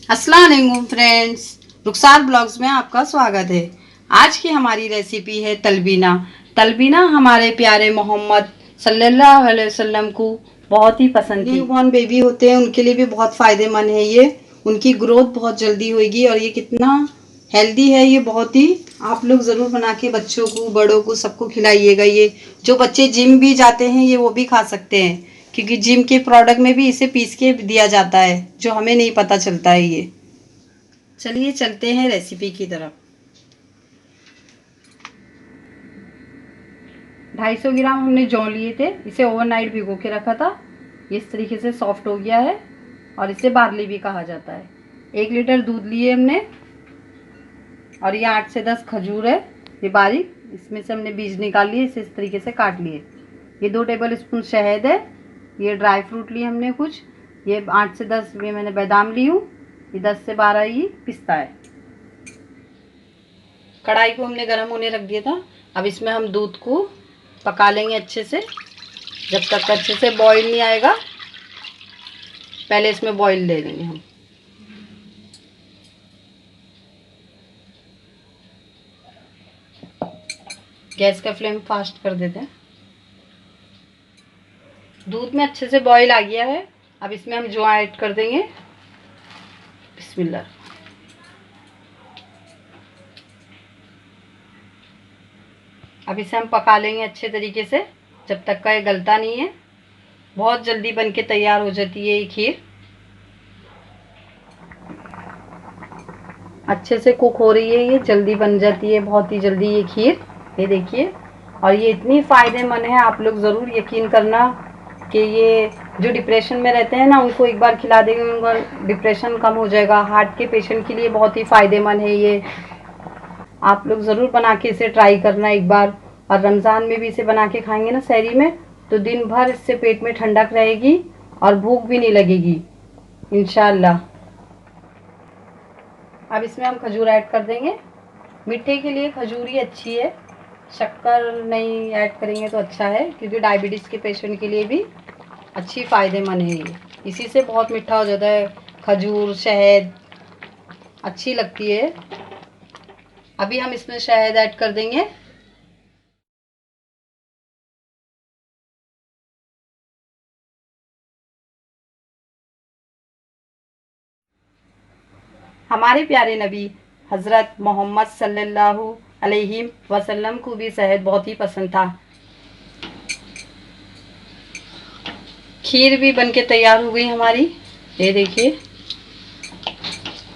अस्सलाम वालेकुम फ्रेंड्स, रुखसार ब्लॉग्स में आपका स्वागत है। आज की हमारी रेसिपी है तलबीना। तलबीना हमारे प्यारे मोहम्मद सल्लल्लाहु अलैहि वसल्लम को बहुत ही पसंद थी। न्यूबॉर्न बेबी होते हैं उनके लिए भी बहुत फ़ायदेमंद है ये। उनकी ग्रोथ बहुत जल्दी होगी और ये कितना हेल्दी है, ये बहुत ही। आप लोग ज़रूर बना के बच्चों को, बड़ों को, सबको खिलाइएगा। ये जो बच्चे जिम भी जाते हैं ये वो भी खा सकते हैं, क्योंकि जिम के प्रोडक्ट में भी इसे पीस के दिया जाता है, जो हमें नहीं पता चलता है ये। चलिए चलते हैं रेसिपी की तरफ। 250 ग्राम हमने जौ लिए थे, इसे ओवरनाइट भिगो के रखा था। इस तरीके से सॉफ्ट हो गया है और इसे बार्ली भी कहा जाता है। 1 लीटर दूध लिए हमने और ये 8 से 10 खजूर है, ये बारीक। इसमें से हमने बीज निकाल लिए, इसे इस तरीके से काट लिए। ये 2 टेबल स्पून शहद है। ये ड्राई फ्रूट लिए हमने कुछ, ये 8 से 10 ये मैंने बादाम ली हूँ। ये 10 से 12 ये पिस्ता है। कढ़ाई को हमने गर्म होने रख दिया था। अब इसमें हम दूध को पका लेंगे अच्छे से, जब तक अच्छे से बॉईल नहीं आएगा। पहले इसमें बॉईल दे देंगे हम। गैस का फ्लेम फास्ट कर देते हैं। दूध में अच्छे से बॉईल आ गया है। अब इसमें हम जौ ऐड कर देंगे। बिस्मिल्लाह। अब इसे हम पका लेंगे अच्छे तरीके से, जब तक का ये गलता नहीं है। बहुत जल्दी बन के तैयार हो जाती है ये खीर, अच्छे से कुक हो रही है, ये जल्दी बन जाती है, बहुत ही जल्दी ये खीर। ये देखिए, और ये इतनी फ़ायदेमंद है, आप लोग ज़रूर यकीन करना कि ये जो डिप्रेशन में रहते हैं ना, उनको एक बार खिला देंगे, उनका डिप्रेशन कम हो जाएगा। हार्ट के पेशेंट के लिए बहुत ही फ़ायदेमंद है ये। आप लोग ज़रूर बना के इसे ट्राई करना एक बार। और रमज़ान में भी इसे बना के खाएंगे ना सहरी में, तो दिन भर इससे पेट में ठंडक रहेगी और भूख भी नहीं लगेगी इंशाल्लाह। अब इसमें हम खजूर ऐड कर देंगे। मीठे के लिए खजूर ही अच्छी है, शक्कर नहीं ऐड करेंगे तो अच्छा है, क्योंकि डायबिटीज़ के पेशेंट के लिए भी अच्छी फ़ायदेमंद है ये। इसी से बहुत मीठा हो जाता है। खजूर, शहद अच्छी लगती है। अभी हम इसमें शहद ऐड कर देंगे। हमारे प्यारे नबी हज़रत मोहम्मद सल्लल्लाहु अलैहि वसल्लम को भी शहद बहुत ही पसंद था। खीर भी बनके तैयार हो गई हमारी। ये देखिए,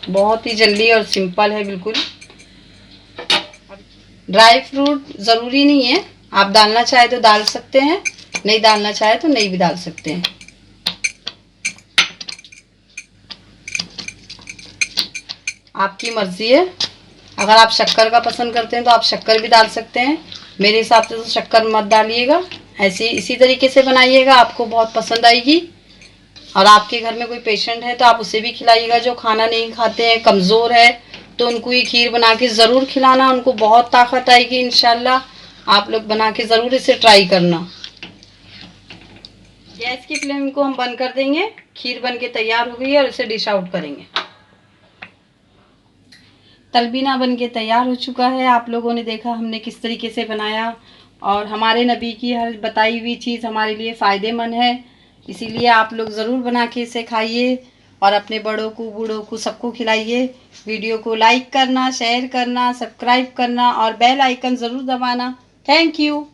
बहुत ही जल्दी और सिंपल है बिल्कुल। ड्राई फ्रूट ज़रूरी नहीं है, आप डालना चाहे तो डाल सकते हैं, नहीं डालना चाहे तो नहीं भी डाल सकते हैं। आपकी मर्ज़ी है। अगर आप शक्कर का पसंद करते हैं तो आप शक्कर भी डाल सकते हैं। मेरे हिसाब से तो शक्कर मत डालिएगा, ऐसे इसी तरीके से बनाइएगा, आपको बहुत पसंद आएगी। और आपके घर में कोई पेशेंट है तो आप उसे भी खिलाइएगा, जो खाना नहीं खाते हैं, कमज़ोर है, तो उनको ये खीर बना के ज़रूर खिलाना, उनको बहुत ताकत आएगी इंशाल्लाह। आप लोग बना के ज़रूर इसे ट्राई करना। गैस की फ्लेम को हम बंद कर देंगे। खीर बन के तैयार हो गई है और इसे डिश आउट करेंगे। तलबीना बन के तैयार हो चुका है। आप लोगों ने देखा हमने किस तरीके से बनाया, और हमारे नबी की हर बताई हुई चीज़ हमारे लिए फ़ायदेमंद है। इसीलिए आप लोग ज़रूर बना के इसे खाइए और अपने बड़ों को, बूढ़ों को, सबको खिलाइए। वीडियो को लाइक करना, शेयर करना, सब्सक्राइब करना और बेल आइकन ज़रूर दबाना। Thank you.